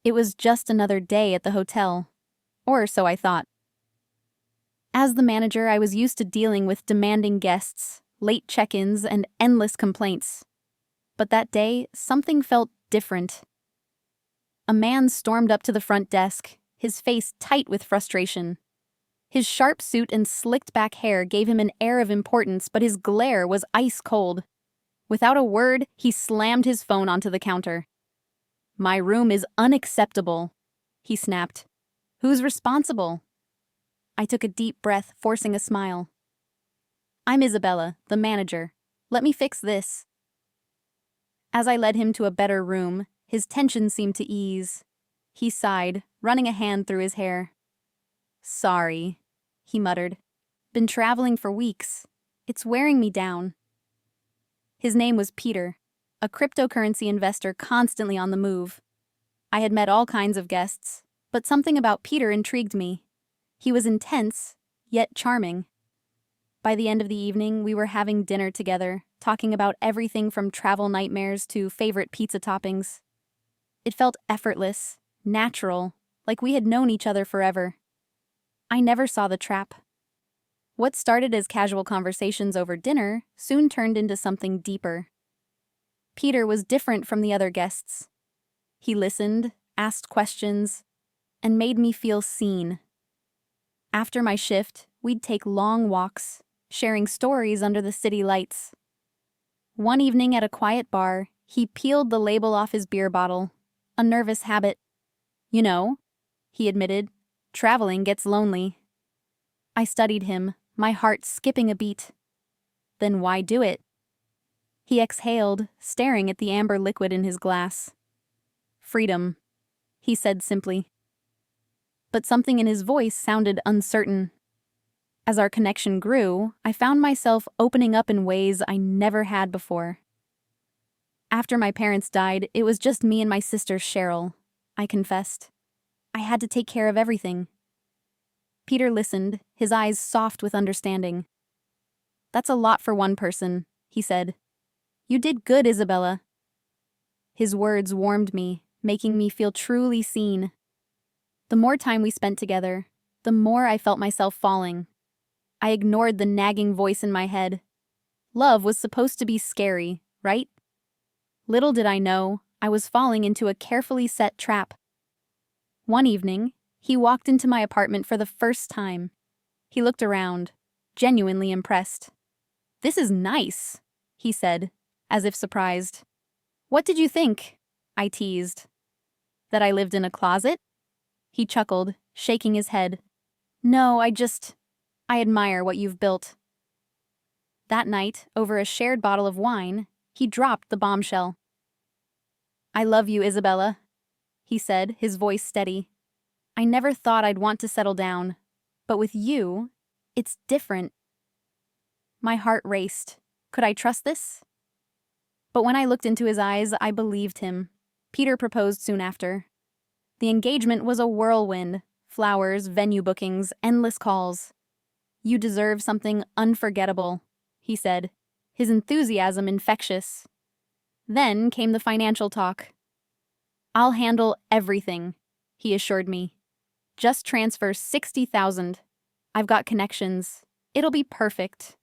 It was just another day at the hotel. Or so I thought. As the manager, I was used to dealing with demanding guests, late check-ins, and endless complaints. But that day, something felt different. A man stormed up to the front desk, his face tight with frustration. His sharp suit and slicked-back hair gave him an air of importance, but his glare was ice-cold. Without a word, he slammed his phone onto the counter. "My room is unacceptable," he snapped. "Who's responsible?" I took a deep breath, forcing a smile. "I'm Isabella, the manager. Let me fix this." As I led him to a better room, his tension seemed to ease. He sighed, running a hand through his hair. "Sorry," he muttered. "Been traveling for weeks. It's wearing me down." His name was Peter, a cryptocurrency investor constantly on the move. I had met all kinds of guests, but something about Peter intrigued me. He was intense, yet charming. By the end of the evening, we were having dinner together, talking about everything from travel nightmares to favorite pizza toppings. It felt effortless, natural, like we had known each other forever. I never saw the trap. What started as casual conversations over dinner soon turned into something deeper. Peter was different from the other guests. He listened, asked questions, and made me feel seen. After my shift, we'd take long walks, sharing stories under the city lights. One evening at a quiet bar, he peeled the label off his beer bottle, a nervous habit. "You know," he admitted, "traveling gets lonely." I studied him, my heart skipping a beat. "Then why do it?" He exhaled, staring at the amber liquid in his glass. "Freedom," he said simply. But something in his voice sounded uncertain. As our connection grew, I found myself opening up in ways I never had before. After my parents died, it was just me and my sister Cheryl, I confessed. I had to take care of everything. Peter listened, his eyes soft with understanding. "That's a lot for one person," he said. "You did good, Isabella." His words warmed me, making me feel truly seen. The more time we spent together, the more I felt myself falling. I ignored the nagging voice in my head. Love was supposed to be scary, right? Little did I know, I was falling into a carefully set trap. One evening, he walked into my apartment for the first time. He looked around, genuinely impressed. "This is nice," he said, as if surprised. "What did you think?" I teased. "That I lived in a closet?" He chuckled, shaking his head. "No, I admire what you've built." That night, over a shared bottle of wine, he dropped the bombshell. "I love you, Isabella," he said, his voice steady. "I never thought I'd want to settle down, but with you, it's different." My heart raced. Could I trust this? But when I looked into his eyes, I believed him. Peter proposed soon after. The engagement was a whirlwind. Flowers, venue bookings, endless calls. "You deserve something unforgettable," he said, his enthusiasm infectious. Then came the financial talk. "I'll handle everything," he assured me. "Just transfer $60,000. I've got connections. It'll be perfect."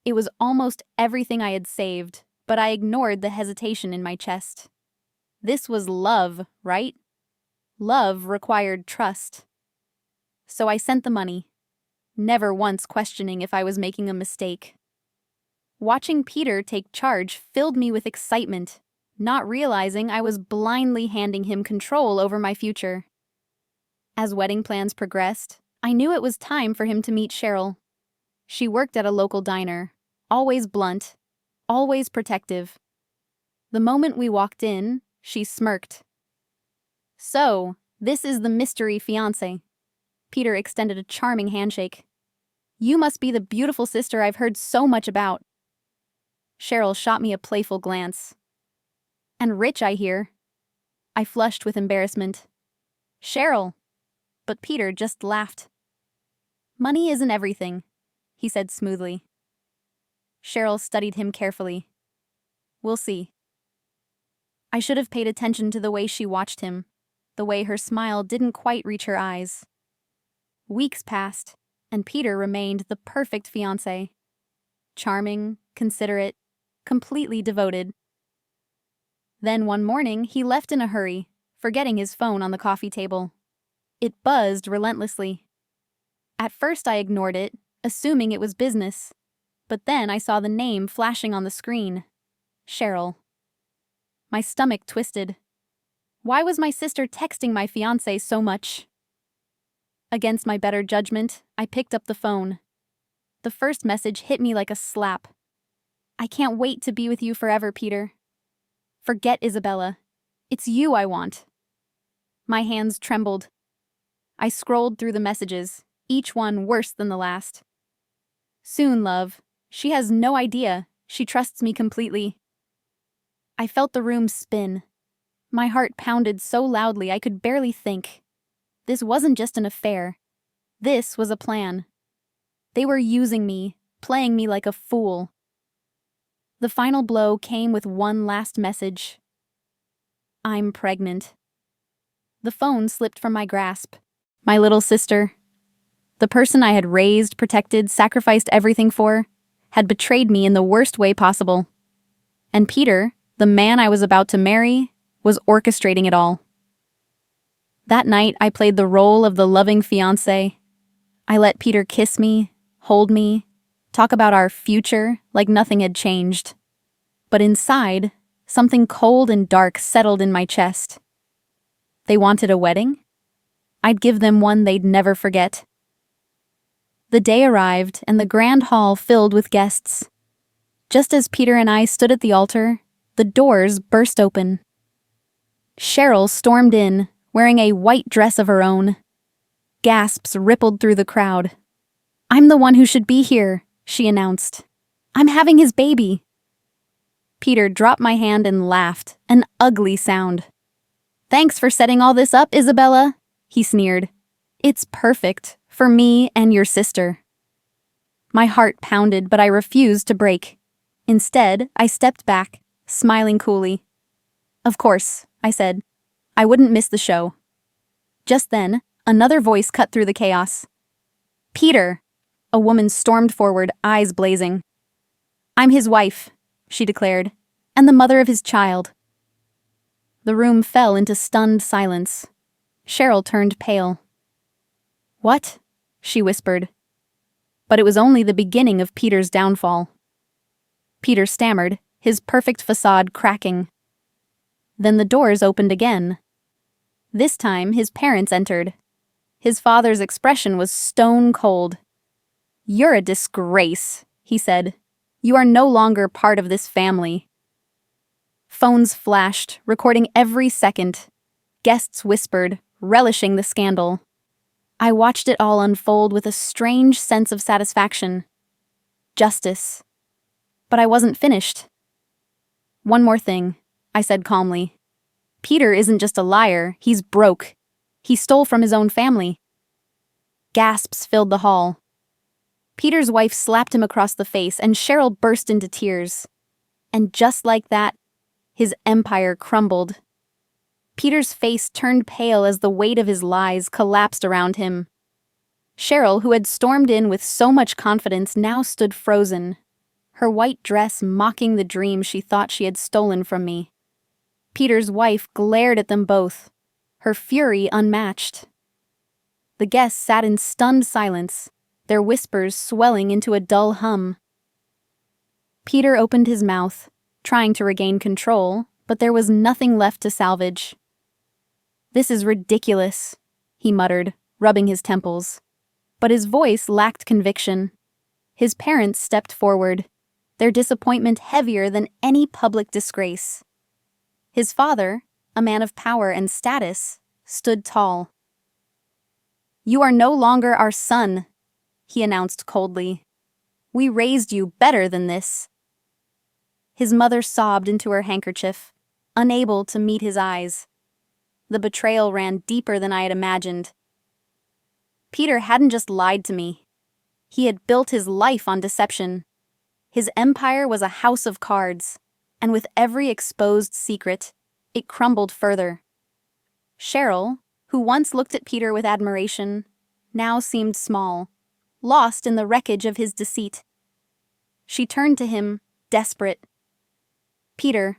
It was almost everything I had saved, but I ignored the hesitation in my chest. This was love, right? Love required trust. So I sent the money, never once questioning if I was making a mistake. Watching Peter take charge filled me with excitement, not realizing I was blindly handing him control over my future. As wedding plans progressed, I knew it was time for him to meet Cheryl. She worked at a local diner, always blunt, always protective. The moment we walked in, she smirked. "So, this is the mystery fiancé." Peter extended a charming handshake. "You must be the beautiful sister I've heard so much about." Cheryl shot me a playful glance. "And rich, I hear." I flushed with embarrassment. "Cheryl!" But Peter just laughed. "Money isn't everything," he said smoothly. Cheryl studied him carefully. "We'll see." I should have paid attention to the way she watched him. the way her smile didn't quite reach her eyes. Weeks passed, and Peter remained the perfect fiancé. Charming, considerate, completely devoted. Then one morning, he left in a hurry, forgetting his phone on the coffee table. It buzzed relentlessly. At first I ignored it, assuming it was business. But then I saw the name flashing on the screen. Cheryl. My stomach twisted. Why was my sister texting my fiancé so much? Against my better judgment, I picked up the phone. The first message hit me like a slap. I can't wait to be with you forever, Peter. Forget Isabella. It's you I want. My hands trembled. I scrolled through the messages, each one worse than the last. Soon, love. She has no idea. She trusts me completely. I felt the room spin. My heart pounded so loudly I could barely think. This wasn't just an affair. This was a plan. They were using me, playing me like a fool. The final blow came with one last message. I'm pregnant. The phone slipped from my grasp. My little sister, the person I had raised, protected, sacrificed everything for, had betrayed me in the worst way possible. And Peter, the man I was about to marry, was orchestrating it all. That night, I played the role of the loving fiancé. I let Peter kiss me, hold me, talk about our future like nothing had changed. But inside, something cold and dark settled in my chest. They wanted a wedding? I'd give them one they'd never forget. The day arrived, and the grand hall filled with guests. Just as Peter and I stood at the altar, the doors burst open. Cheryl stormed in, wearing a white dress of her own. Gasps rippled through the crowd. I'm the one who should be here, she announced. I'm having his baby. Peter dropped my hand and laughed, an ugly sound. Thanks for setting all this up, Isabella, he sneered. It's perfect, for me and your sister. My heart pounded, but I refused to break. Instead, I stepped back, smiling coolly. Of course, I said. I wouldn't miss the show. Just then, another voice cut through the chaos. Peter! A woman stormed forward, eyes blazing. I'm his wife, she declared, and the mother of his child. The room fell into stunned silence. Cheryl turned pale. What? She whispered. But it was only the beginning of Peter's downfall. Peter stammered, his perfect facade cracking. Then the doors opened again. This time, his parents entered. His father's expression was stone cold. You're a disgrace, he said. You are no longer part of this family. Phones flashed, recording every second. Guests whispered, relishing the scandal. I watched it all unfold with a strange sense of satisfaction. Justice. But I wasn't finished. One more thing, I said calmly. Peter isn't just a liar, he's broke. He stole from his own family. Gasps filled the hall. Peter's wife slapped him across the face, and Cheryl burst into tears. And just like that, his empire crumbled. Peter's face turned pale as the weight of his lies collapsed around him. Cheryl, who had stormed in with so much confidence, now stood frozen, her white dress mocking the dream she thought she had stolen from me. Peter's wife glared at them both, her fury unmatched. The guests sat in stunned silence, their whispers swelling into a dull hum. Peter opened his mouth, trying to regain control, but there was nothing left to salvage. This is ridiculous, he muttered, rubbing his temples. But his voice lacked conviction. His parents stepped forward, their disappointment heavier than any public disgrace. His father, a man of power and status, stood tall. You are no longer our son, he announced coldly. We raised you better than this. His mother sobbed into her handkerchief, unable to meet his eyes. The betrayal ran deeper than I had imagined. Peter hadn't just lied to me. He had built his life on deception. His empire was a house of cards, and with every exposed secret, it crumbled further. Cheryl, who once looked at Peter with admiration, now seemed small, lost in the wreckage of his deceit. She turned to him, desperate. "Peter,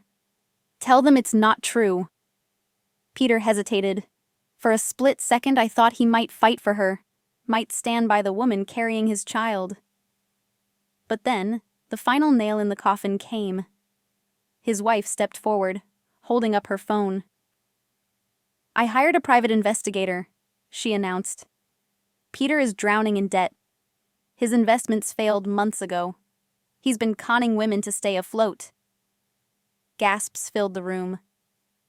tell them it's not true." Peter hesitated. For a split second I thought he might fight for her, might stand by the woman carrying his child. But then, the final nail in the coffin came. His wife stepped forward, holding up her phone. "I hired a private investigator," she announced. "Peter is drowning in debt. His investments failed months ago. He's been conning women to stay afloat." Gasps filled the room.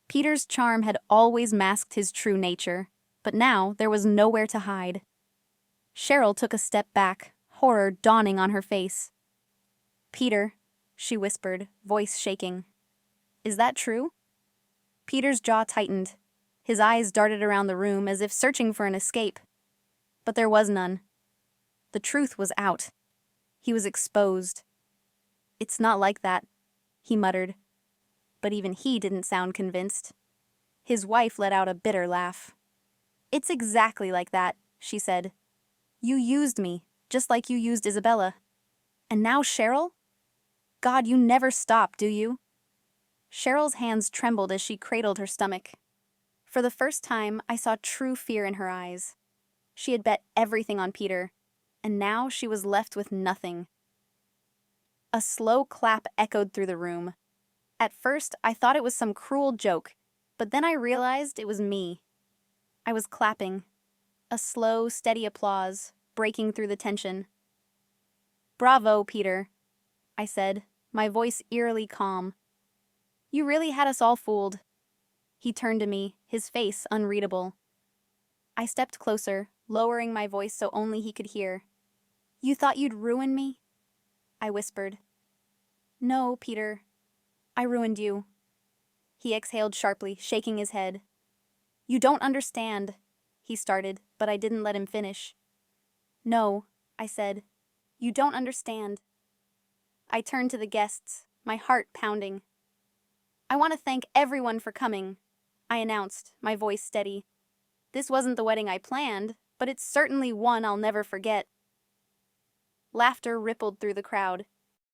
Peter's charm had always masked his true nature, but now there was nowhere to hide. Cheryl took a step back, horror dawning on her face. "Peter," she whispered, voice shaking. "Is that true?" Peter's jaw tightened. His eyes darted around the room as if searching for an escape. But there was none. The truth was out. He was exposed. "It's not like that," he muttered. But even he didn't sound convinced. His wife let out a bitter laugh. "It's exactly like that," she said. "You used me, just like you used Isabella. And now Cheryl? God, you never stop, do you?" Cheryl's hands trembled as she cradled her stomach. For the first time, I saw true fear in her eyes. She had bet everything on Peter, and now she was left with nothing. A slow clap echoed through the room. At first, I thought it was some cruel joke, but then I realized it was me. I was clapping. A slow, steady applause, breaking through the tension. "Bravo, Peter," I said, my voice eerily calm. "You really had us all fooled." He turned to me, his face unreadable. I stepped closer, lowering my voice so only he could hear. "You thought you'd ruin me?" I whispered. "No, Peter. I ruined you." He exhaled sharply, shaking his head. "You don't understand," he started, but I didn't let him finish. "No," I said. "You don't understand." I turned to the guests, my heart pounding. "I want to thank everyone for coming," I announced, my voice steady. "This wasn't the wedding I planned, but it's certainly one I'll never forget." Laughter rippled through the crowd.